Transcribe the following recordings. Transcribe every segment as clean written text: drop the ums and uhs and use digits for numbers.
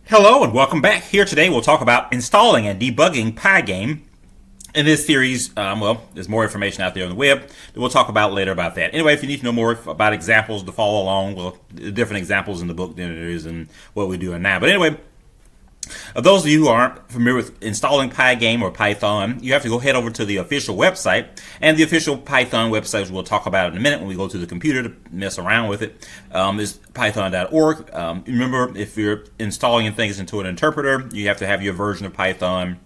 Hello and welcome back. Here today we'll talk about installing and debugging Pygame. In this series, there's more information out there on the web that we'll talk about later about that. Anyway, if you need to know more about examples to follow along, different examples in the book than there is in what we're doing now. But anyway, those of you who aren't familiar with installing Pygame or Python, you have to go head over to the official website. And the official Python website, which we'll talk about in a minute when we go to the computer to mess around with it, is python.org. Remember, if you're installing things into an interpreter, you have to have your version of Python.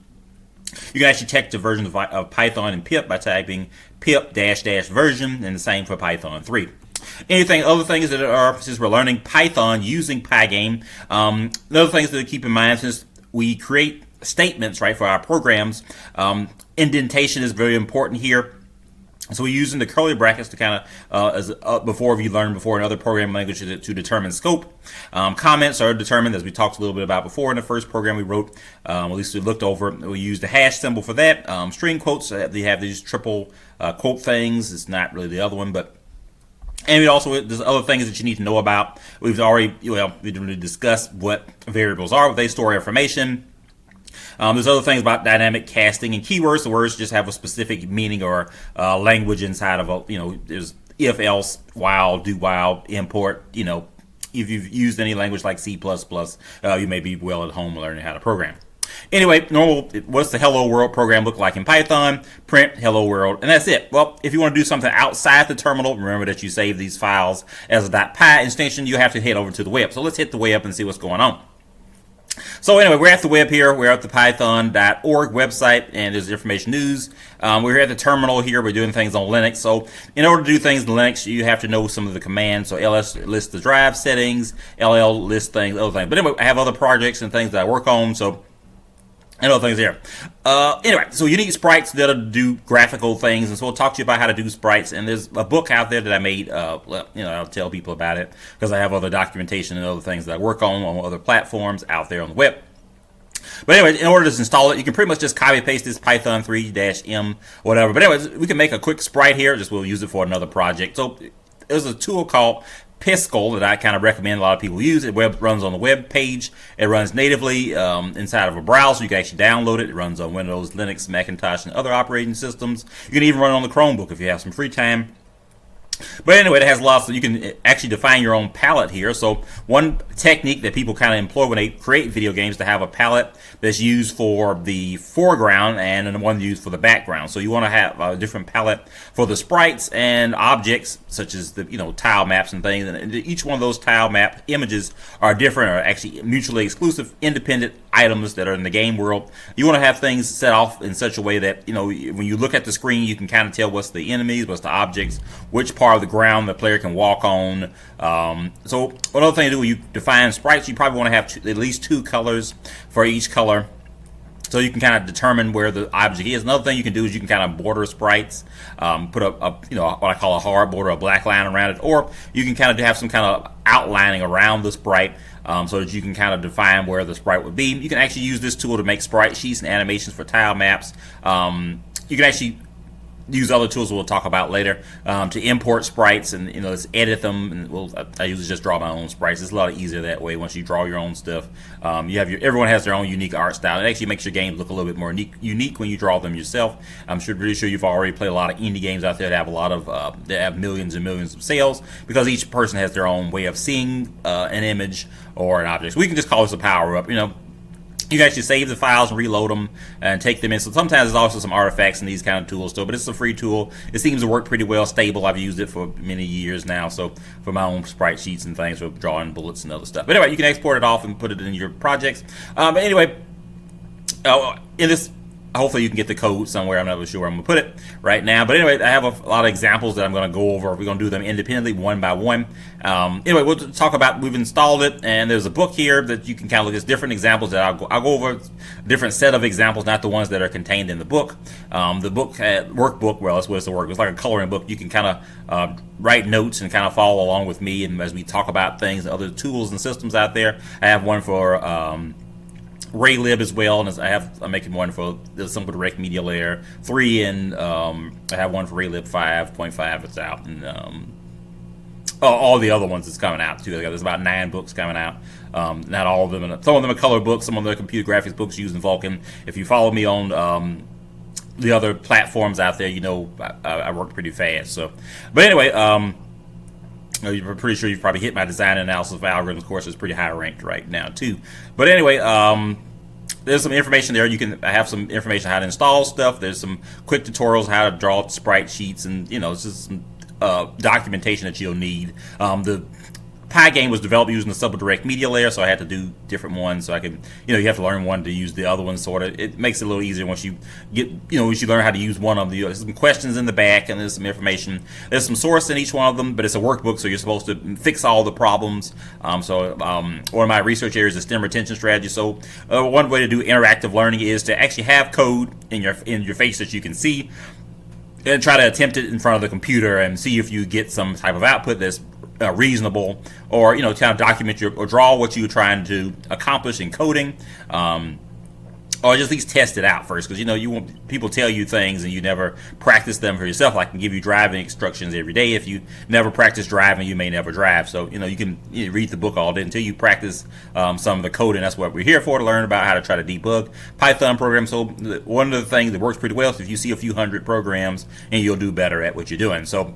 You can actually check the version of Python and pip by typing pip-version, and the same for Python 3. Other things that are, since we're learning Python using Pygame, other things to keep in mind since we create statements, right, for our programs, indentation is very important here. So we're using the curly brackets to kind of, as before you learned before in other programming languages, to determine scope. Comments are determined, as we talked a little bit about before in the first program we wrote, at least we looked over. We used the hash symbol for that. String quotes, they have these triple quote things. It's not really the other one, but and there's other things that you need to know about. We've already discussed what variables are, what they store information. There's other things about dynamic casting and keywords. The words just have a specific meaning or language inside of there's if, else, while, do while, import. If you've used any language like C++, you may be well at home learning how to program. Anyway, what's the hello world program look like in Python? Print hello world, and that's it. Well, if you want to do something outside the terminal, remember that you save these files as a .py extension. You have to head over to the web. So let's hit the web and see what's going on. So anyway, we're at the web here. We're at the python.org website, and there's information news. We're at the terminal here. We're doing things on Linux. So in order to do things in Linux, you have to know some of the commands. So ls lists the drive settings, ll lists things, other things. But anyway, I have other projects and things that I work on. So and other things here. Anyway, so you need sprites that'll do graphical things, and so we'll talk to you about how to do sprites. And there's a book out there that I made. I'll tell people about it because I have other documentation and other things that I work on other platforms out there on the web. But anyway, in order to install it, you can pretty much just copy paste this Python 3-m whatever. But anyways, we can make a quick sprite here. We'll use it for another project. So there's a tool called Piskel that I kind of recommend a lot of people use. It runs on the web page. It runs natively inside of a browser. You can actually download it. It runs on Windows, Linux, Macintosh, and other operating systems. You can even run it on the Chromebook if you have some free time. But anyway, it has lots you can actually define your own palette here. So one technique that people kind of employ when they create video games to have a palette that's used for the foreground and one used for the background. So you want to have a different palette for the sprites and objects, such as the tile maps and things. And each one of those tile map images are different, or actually mutually exclusive, independent items that are in the game world. You want to have things set off in such a way that when you look at the screen, you can kind of tell what's the enemies, what's the objects, which part of the ground the player can walk on. So another thing to do when you define sprites, you probably want to have at least two colors for each color, so you can kind of determine where the object is. Another thing you can do is you can kind of border sprites, put what I call a hard border, a black line around it, or you can kind of have some kind of outlining around the sprite, so that you can kind of define where the sprite would be. You can actually use this tool to make sprite sheets and animations for tile maps. You can actually use other tools we'll talk about later to import sprites and let's edit them. And I usually just draw my own sprites. It's a lot easier that way. Once you draw your own stuff, everyone has their own unique art style. It actually makes your games look a little bit more unique when you draw them yourself. I'm pretty sure you've already played a lot of indie games out there that have a lot of that have millions and millions of sales, because each person has their own way of seeing an image or an object. So we can just call this a power up. You can actually save the files and reload them and take them in. So sometimes there's also some artifacts in these kind of tools too, but it's a free tool. It seems to work pretty well, stable. I've used it for many years now, so for my own sprite sheets and things, for drawing bullets and other stuff. But anyway, you can export it off and put it in your projects. But anyway, in this, hopefully you can get the code somewhere. I'm not really sure where I'm going to put it right now. But anyway, I have a lot of examples that I'm going to go over. We're going to do them independently, one by one. Anyway, we'll talk about, we've installed it, and there's a book here that you can kind of look at different examples that I'll go over a different set of examples, not the ones that are contained in the book. The book, workbook, well, that's what it's the work. It's like a coloring book. You can kind of write notes and kind of follow along with me, and as we talk about things, other tools and systems out there. I have one for Raylib as well, and I'm making one for the Simple Direct Media Layer 3, and I have one for Raylib 5.5 that's out, and all the other ones that's coming out too. There's about 9 books coming out. Not all of them. Some of them are color books. Some of them are computer graphics books using Vulkan. If you follow me on the other platforms out there, you know I work pretty fast. So, but anyway, I'm pretty sure you've probably hit my design analysis of algorithms course. It's pretty high ranked right now too. But anyway, there's some information there. I have some information on how to install stuff. There's some quick tutorials how to draw sprite sheets, and it's just some documentation that you'll need. The Pygame was developed using the subdirect media layer, so I had to do different ones so I could, you have to learn one to use the other one, sort of. It makes it a little easier once you get, once you learn how to use one of the, there's some questions in the back, and there's some information. There's some source in each one of them, but it's a workbook, so you're supposed to fix all the problems. One of my research areas is STEM retention strategy. So one way to do interactive learning is to actually have code in your face that you can see, and try to attempt it in front of the computer and see if you get some type of output that's reasonable, or kind of document or draw what you're trying to accomplish in coding, or just at least test it out first, because you want people tell you things and you never practice them for yourself. I can give you driving instructions every day. If you never practice driving, you may never drive. So you can read the book all day until you practice some of the coding. That's what we're here for, to learn about how to try to debug Python programs. So one of the things that works pretty well is if you see a few hundred programs, and you'll do better at what you're doing. So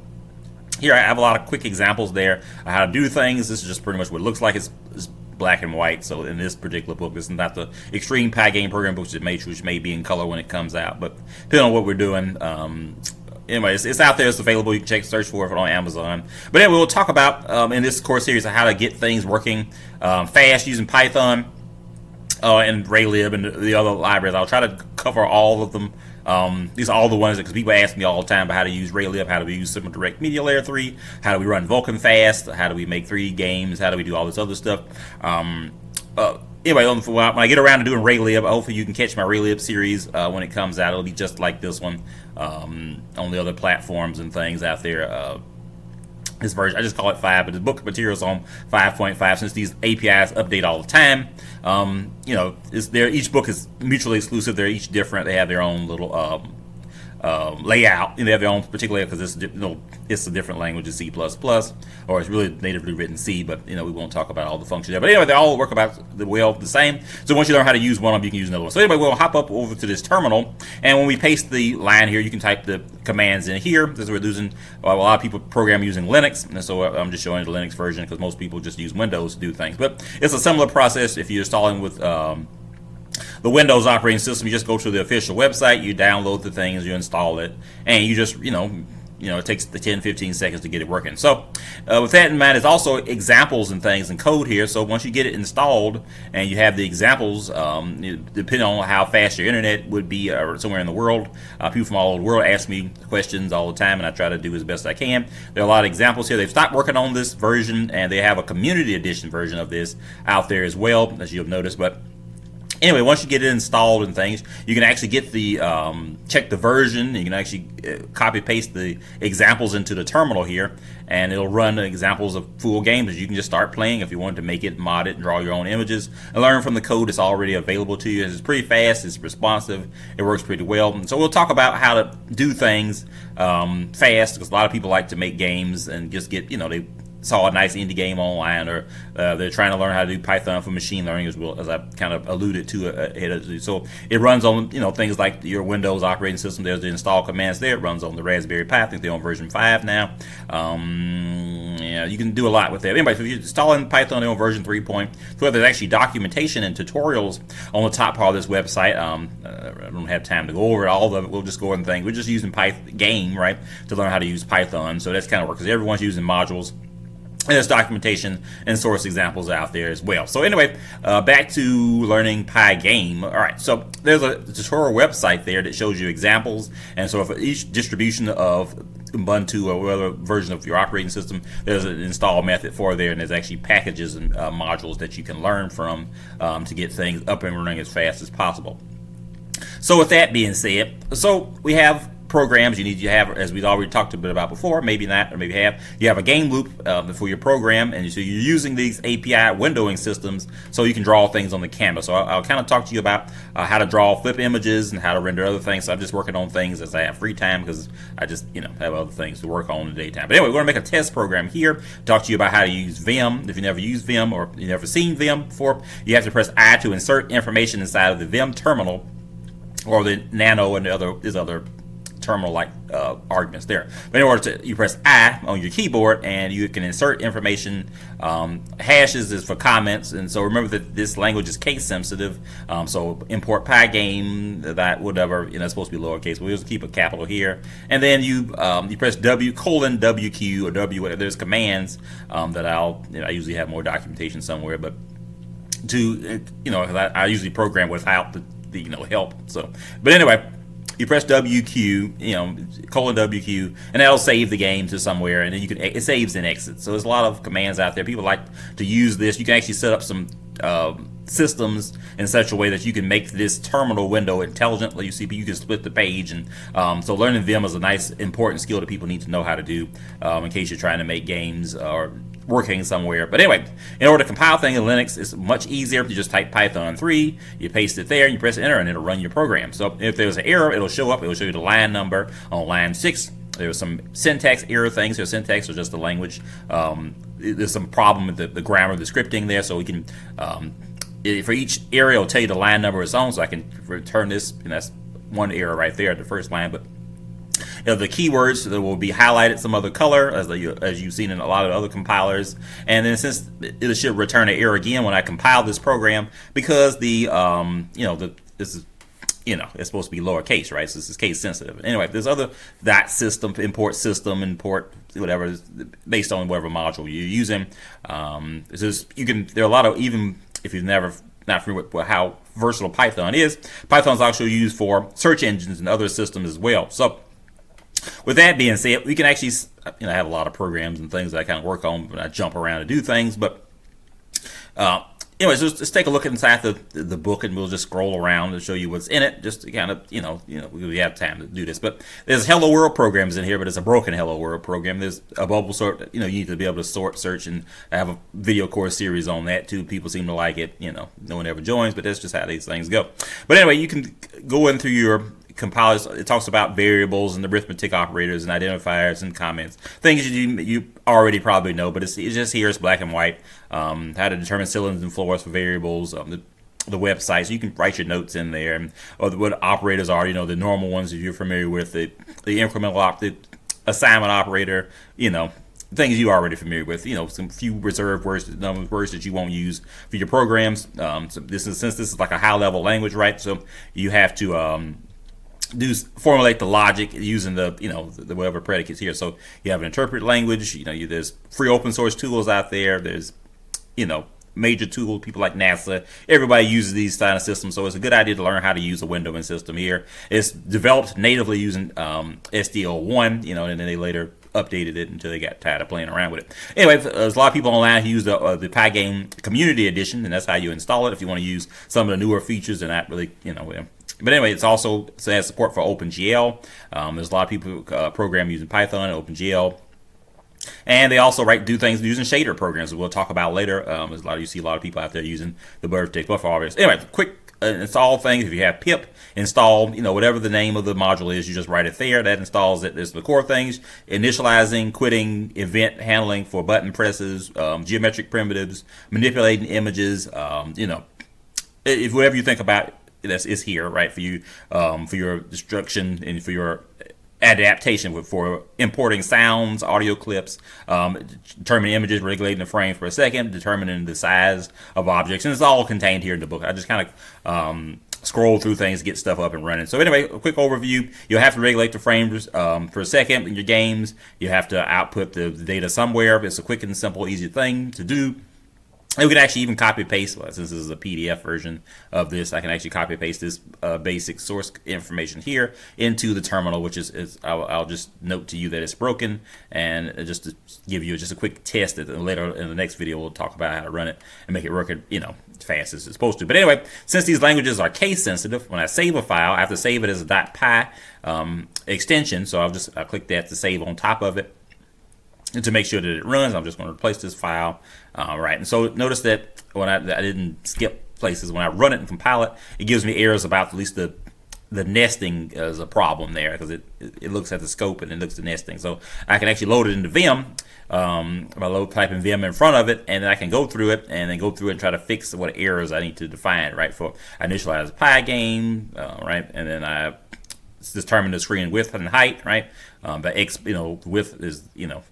here I have a lot of quick examples there of how to do things. This is just pretty much what it looks like. It's black and white. So in this particular book, this is not the extreme Pygame program books which may be in color when it comes out. But depending on what we're doing, anyway, it's out there. It's available. You can search for it on Amazon. But anyway, we'll talk about in this course series of how to get things working fast using Python and Raylib and the other libraries. I'll try to cover all of them. These are all the ones because people ask me all the time about how to use Raylib, how do we use Simple Direct Media Layer 3, how do we run Vulkan fast, how do we make 3D games, how do we do all this other stuff. Anyway, when I get around to doing Raylib, hopefully you can catch my Raylib series when it comes out. It'll be just like this one on the other platforms and things out there. This version, I just call it 5, but the book materials on 5.5 since these APIs update all the time. Each book is mutually exclusive. They're each different. They have their own little layout. They have their own particular because it's a different language, it's C++, or it's really natively written C. But we won't talk about all the functions there. But anyway, they all work about the same. So once you learn how to use one of them, you can use another one. So anyway, we'll hop up over to this terminal, and when we paste the line here, you can type the commands in here. This is what we're using. A lot of people program using Linux, and so I'm just showing the Linux version because most people just use Windows to do things. But it's a similar process if you're installing with the Windows operating system. You just go to the official website, you download the things, you install it, and you just, it takes the 10-15 seconds to get it working. So with that in mind, there's also examples and things in code here. So once you get it installed and you have the examples, depending on how fast your internet would be somewhere in the world, people from all over the world ask me questions all the time, and I try to do as best I can. There are a lot of examples here. They've stopped working on this version, and they have a community edition version of this out there as well, as you'll notice. But anyway, once you get it installed and things, you can actually get the check the version. You can actually copy paste the examples into the terminal here, and it'll run examples of full games that you can just start playing if you want to make it, mod it, and draw your own images, and learn from the code that's already available to you. It's pretty fast, it's responsive, it works pretty well. And so we'll talk about how to do things fast, because a lot of people like to make games and just get, they saw a nice indie game online, or they're trying to learn how to do Python for machine learning, as well as I kind of alluded to ahead. So it runs on things like your Windows operating system. There's the install commands there. It runs on the Raspberry Pi. I think they're on version 5 now. You can do a lot with that. Anyway, so if you're installing Python, they're on version 3.12. There's actually documentation and tutorials on the top part of this website. I don't have time to go over it, all of it. We'll just go over and things. We're just using Pygame, right, to learn how to use Python. So that's kind of work because everyone's using modules. And there's documentation and source examples out there as well. So anyway, back to learning Pygame. All right, so there's a tutorial website there that shows you examples. And so for each distribution of Ubuntu or whatever version of your operating system, there's an install method for there, and there's actually packages and modules that you can learn from to get things up and running as fast as possible. So with that being said, so we have programs. You have, as we've already talked a bit about before, maybe not, or maybe have, you have a game loop for your program, and so you're using these API windowing systems so you can draw things on the canvas. So I'll kind of talk to you about how to draw flip images and how to render other things. So I'm just working on things as I have free time, because I just have other things to work on in the daytime. But anyway, we're going to make a test program here, talk to you about how to use Vim. If you never used Vim or you never seen Vim before, you have to press I to insert information inside of the Vim terminal, or the nano and there's other terminal-like arguments there. But in order to, you press I on your keyboard, and you can insert information. Hashes is for comments, and so remember that this language is case sensitive. So import Pygame, that whatever, it's supposed to be lowercase. We'll just keep a capital here, and then you press WQ or W whatever. There's commands that I usually have more documentation somewhere, but to I usually program without the help. So, but anyway, you press WQ, WQ, and that'll save the game to somewhere, and then it saves and exits. So there's a lot of commands out there. People like to use this. You can actually set up some systems in such a way that you can make this terminal window intelligently. You can split the page, and so learning Vim is a nice, important skill that people need to know how to do in case you're trying to make games or working somewhere. But anyway, in order to compile things in Linux, it's much easier. You just type Python 3, you paste it there, and you press enter, and it'll run your program. So if there's an error, it'll show up. It'll show you the line number on line 6. There's some syntax error things. So syntax is just the language. There's some problem with the grammar, the scripting there. So we can, for each error, it'll tell you the line number of its own. So I can return this, and that's one error right there at the first line. But the keywords that will be highlighted some other color, as you've seen in a lot of other compilers. And then since it should return an error again when I compile this program, because this is it's supposed to be lowercase, right? So this is case sensitive. Anyway, there's other system, import whatever, based on whatever module you're using. There are a lot of, even if you've never not familiar with how versatile Python is, Python's also used for search engines and other systems as well. So with that being said, we can actually, I have a lot of programs and things that I kind of work on when I jump around to do things. But anyways, let's take a look inside the book, and we'll just scroll around and show you what's in it, just to kind of, we have time to do this. But there's Hello World programs in here, but it's a broken Hello World program. There's a bubble sort, you need to be able to sort, search, and I have a video course series on that too. People seem to like it, no one ever joins, but that's just how these things go. But anyway, you can go in through your compilers. It talks about variables and arithmetic operators and identifiers and comments, things you already probably know, but it's just here, it's black and white. How to determine ceilings and floors for variables, the website, so you can write your notes in there, or what operators are, the normal ones that you're familiar with, the incremental the assignment operator, things you're already familiar with, some few reserved words, words that you won't use for your programs. So since this is like a high level language, right? So you have to formulate the logic using the whatever predicates here. So you have an interpreted language. There's free open source tools out there. There's major tools, people like NASA. Everybody uses these kind of systems, so it's a good idea to learn how to use a windowing system here. It's developed natively using SDL1, and then they later updated it until they got tired of playing around with it. Anyway, there's a lot of people online who use the Pygame Community Edition, and that's how you install it if you want to use some of the newer features and not really, But anyway, it has support for OpenGL. There's a lot of people who program using Python and OpenGL. And they also do things using shader programs, that we'll talk about later. You see a lot of people out there using the birthday buffer operators. Anyway, quick install things. If you have pip install, whatever the name of the module is, you just write it there. That installs it. There's the core things: initializing, quitting, event handling for button presses, geometric primitives, manipulating images. If whatever you think about, is here, right, for you, for your destruction and for your adaptation, for importing sounds, audio clips, determining images, regulating the frames per second, determining the size of objects, and it's all contained here in the book. I just kind of scroll through things, get stuff up and running. So anyway, a quick overview. You'll have to regulate the frames per second in your games. You have to output the data somewhere. It's a quick and simple, easy thing to do. And we can actually even copy paste, since this is a PDF version of this, I can actually copy paste this basic source information here into the terminal, which is I'll just note to you that it's broken, and just to give you just a quick test that later in the next video we'll talk about how to run it and make it work, fast as it's supposed to. But anyway, since these languages are case sensitive, when I save a file, I have to save it as a .py extension. So I'll click that to save on top of it. And to make sure that it runs, I'm just going to replace this file. Right, and so notice that when I didn't skip places. When I run it and compile it, it gives me errors about at least the nesting is a problem there, because it looks at the scope and it looks at the nesting. So I can actually load it into Vim by typing Vim in front of it, and then I can go through it and try to fix what errors I need to define, right? For I initialize Pygame, right, and then I determine the screen width and height, right? But X, width is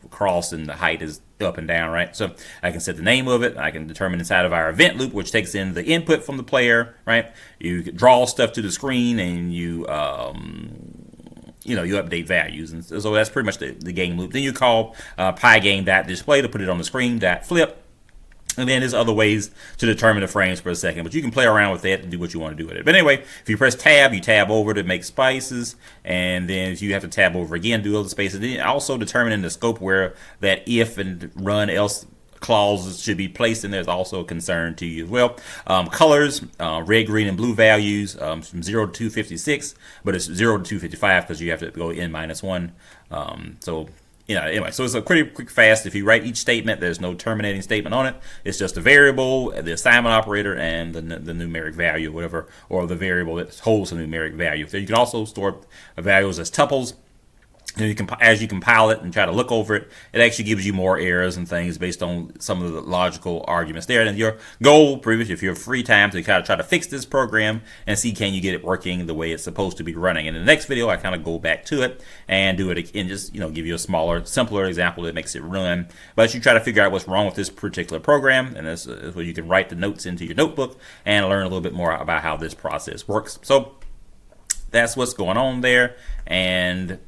across and the height is up and down, right? So I can set the name of it. I can determine inside of our event loop, which takes in the input from the player, right? You draw stuff to the screen, and you you update values, and so that's pretty much the game loop. Then you call Pygame.display to put it on the screen, .flip. And then there's other ways to determine the frames per second, but you can play around with that and do what you want to do with it. But anyway, if you press tab, you tab over to make spaces, and then if you have to tab over again, do other spaces. Then also determining the scope where that if and run else clauses should be placed in there is also a concern to you as well. Colors, red, green, and blue values from 0 to 256, but it's 0 to 255 because you have to go n-1. Anyway, so it's a pretty quick fast. If you write each statement, there's no terminating statement on it. It's just a variable, the assignment operator, and the numeric value, whatever, or the variable that holds the numeric value. So you can also store values as tuples. And you can, as you compile it and try to look over it, it actually gives you more errors and things based on some of the logical arguments there. And your goal, if you have free time, to kind of try to fix this program and see can you get it working the way it's supposed to be running. And in the next video, I kind of go back to it and do it again, just give you a smaller, simpler example that makes it run. But you try to figure out what's wrong with this particular program, and this is where you can write the notes into your notebook and learn a little bit more about how this process works. So that's what's going on there, and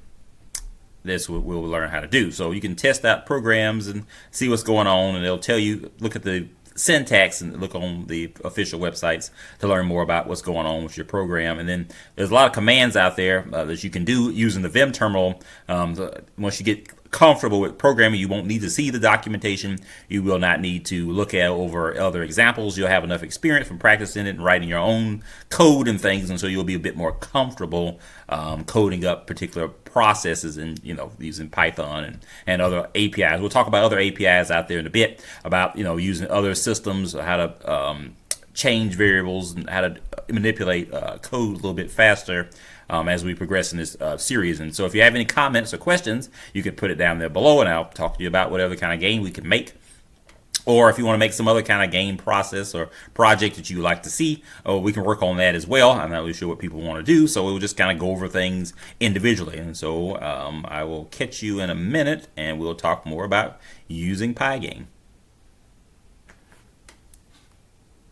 that's what we'll learn how to do. So you can test out programs and see what's going on, and it'll tell you, look at the syntax and look on the official websites to learn more about what's going on with your program. And then there's a lot of commands out there that you can do using the Vim terminal. Once you get comfortable with programming, you won't need to see the documentation. You will not need to look at over other examples. You'll have enough experience from practicing it and writing your own code and things, and so you'll be a bit more comfortable coding up particular processes and using Python and other APIs. We'll talk about other APIs out there in a bit, about using other systems, how to change variables and how to manipulate code a little bit faster as we progress in this series. And so if you have any comments or questions, you can put it down there below, and I'll talk to you about whatever kind of game we can make. Or if you want to make some other kind of game process or project that you like to see, we can work on that as well. I'm not really sure what people want to do, so we'll just kind of go over things individually. And so I will catch you in a minute, and we'll talk more about using Pygame.